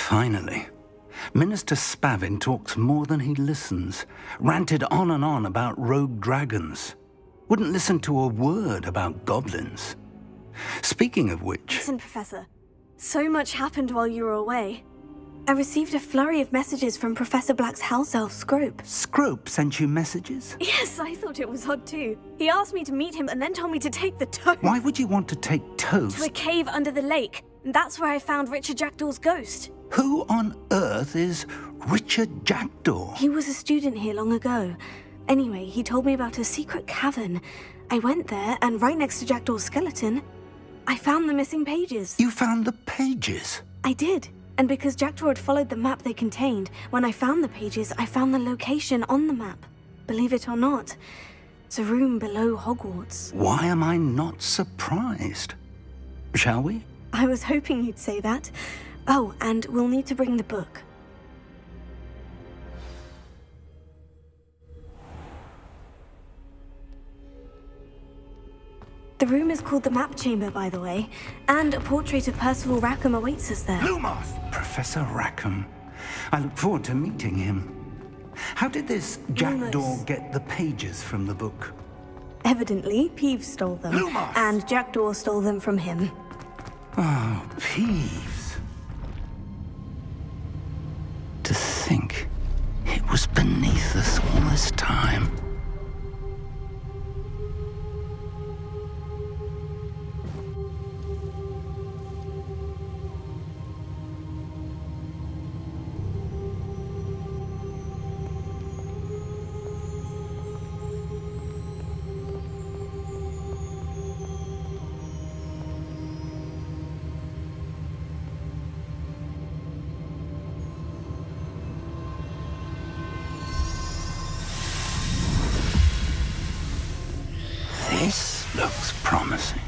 Finally. Minister Spavin talks more than he listens. Ranted on and on about rogue dragons. Wouldn't listen to a word about goblins. Speaking of which... Listen, Professor. So much happened while you were away. I received a flurry of messages from Professor Black's house elf, Scrope. Scrope sent you messages? Yes, I thought it was odd too. He asked me to meet him and then told me to take the toast. Why would you want to take toast? To a cave under the lake. And that's where I found Richard Jackdaw's ghost. Who on earth is Richard Jackdaw? He was a student here long ago. Anyway, he told me about a secret cavern. I went there, and right next to Jackdaw's skeleton, I found the missing pages. You found the pages? I did. And because Jackdaw had followed the map they contained, when I found the pages, I found the location on the map. Believe it or not, it's a room below Hogwarts. Why am I not surprised? Shall we? I was hoping you'd say that. Oh, and we'll need to bring the book. The room is called the Map Chamber, by the way, and a portrait of Percival Rackham awaits us there. Lumos! Professor Rackham. I look forward to meeting him. How did this Jackdaw get the pages from the book? Evidently, Peeves stole them. Lumos! And Jackdaw stole them from him. Oh, Peeves. To think it was beneath us all this time. This looks promising.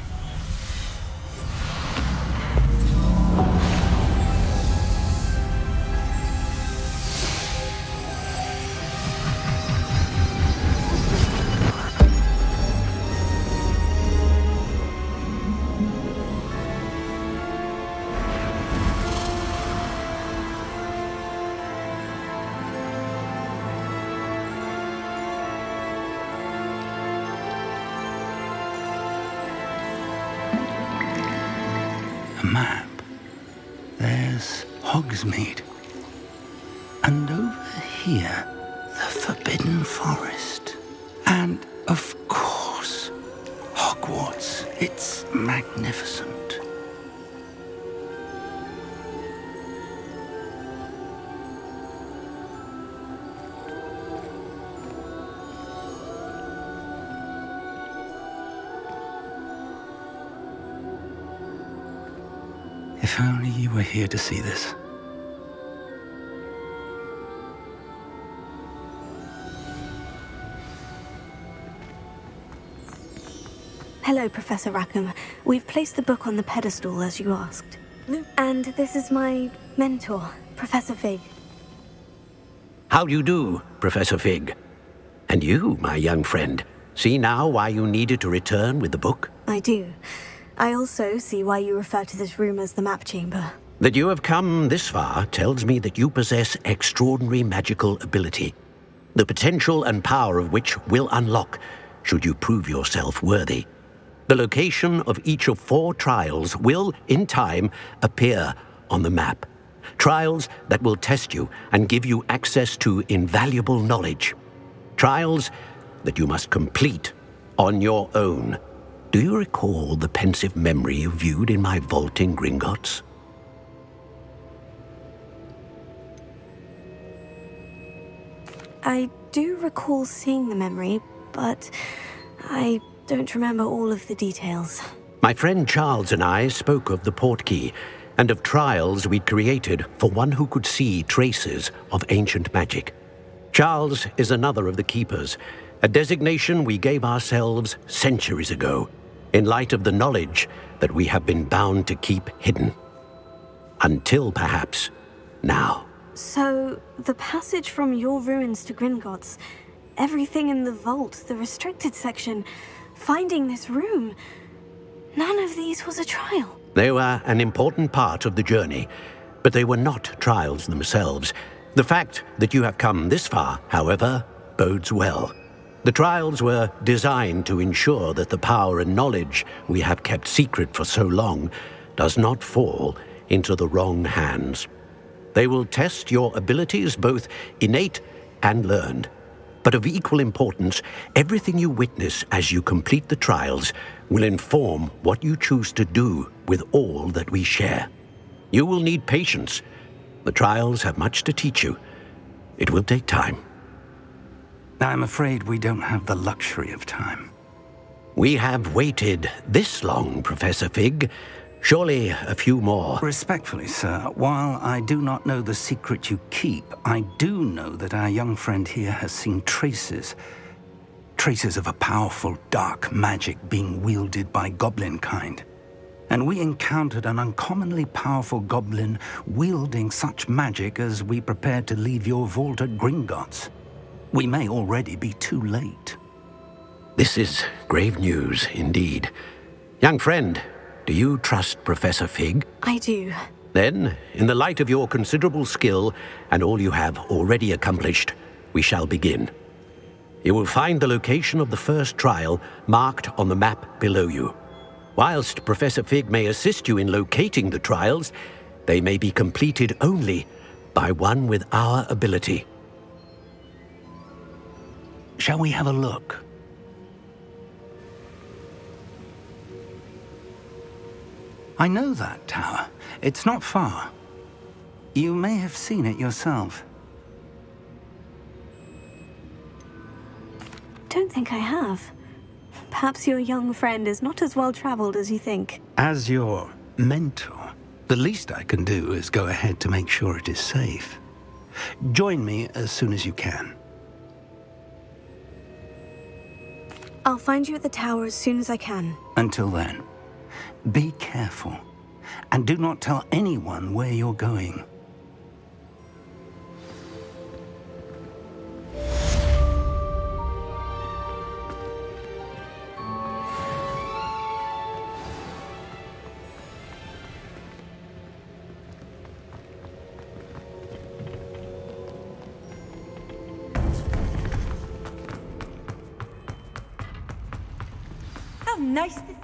A map. There's Hogsmeade. And over here, the Forbidden Forest. And, of course, Hogwarts. It's magnificent. If only you were here to see this. Hello, Professor Rackham. We've placed the book on the pedestal, as you asked. And this is my mentor, Professor Fig. How do you do, Professor Fig? And you, my young friend, see now why you needed to return with the book? I do. I also see why you refer to this room as the Map Chamber. That you have come this far tells me that you possess extraordinary magical ability, the potential and power of which will unlock should you prove yourself worthy. The location of each of 4 trials will, in time, appear on the map. Trials that will test you and give you access to invaluable knowledge. Trials that you must complete on your own. Do you recall the pensive memory you viewed in my vault in Gringotts? I do recall seeing the memory, but I don't remember all of the details. My friend Charles and I spoke of the Portkey and of trials we'd created for one who could see traces of ancient magic. Charles is another of the Keepers, a designation we gave ourselves centuries ago, in light of the knowledge that we have been bound to keep hidden. Until, perhaps, now. So, the passage from your ruins to Gringotts, everything in the vault, the restricted section, finding this room, none of these was a trial. They were an important part of the journey, But they were not trials themselves. The fact that you have come this far, however, bodes well. The trials were designed to ensure that the power and knowledge we have kept secret for so long does not fall into the wrong hands. They will test your abilities, both innate and learned. But of equal importance, everything you witness as you complete the trials will inform what you choose to do with all that we share. You will need patience. The trials have much to teach you. It will take time. I'm afraid we don't have the luxury of time. We have waited this long, Professor Fig. Surely a few more. Respectfully, sir, while I do not know the secret you keep, I do know that our young friend here has seen traces of a powerful dark magic being wielded by goblin kind. And we encountered an uncommonly powerful goblin wielding such magic as we prepared to leave your vault at Gringotts. We may already be too late. This is grave news indeed. Young friend, do you trust Professor Fig? I do. Then, in the light of your considerable skill and all you have already accomplished, we shall begin. You will find the location of the first trial marked on the map below you. Whilst Professor Fig may assist you in locating the trials, they may be completed only by one with our ability. Shall we have a look? I know that tower. It's not far. You may have seen it yourself. Don't think I have. Perhaps your young friend is not as well-traveled as you think. As your mentor, the least I can do is go ahead to make sure it is safe. Join me as soon as you can. I'll find you at the tower as soon as I can. Until then, be careful, and do not tell anyone where you're going. How nice to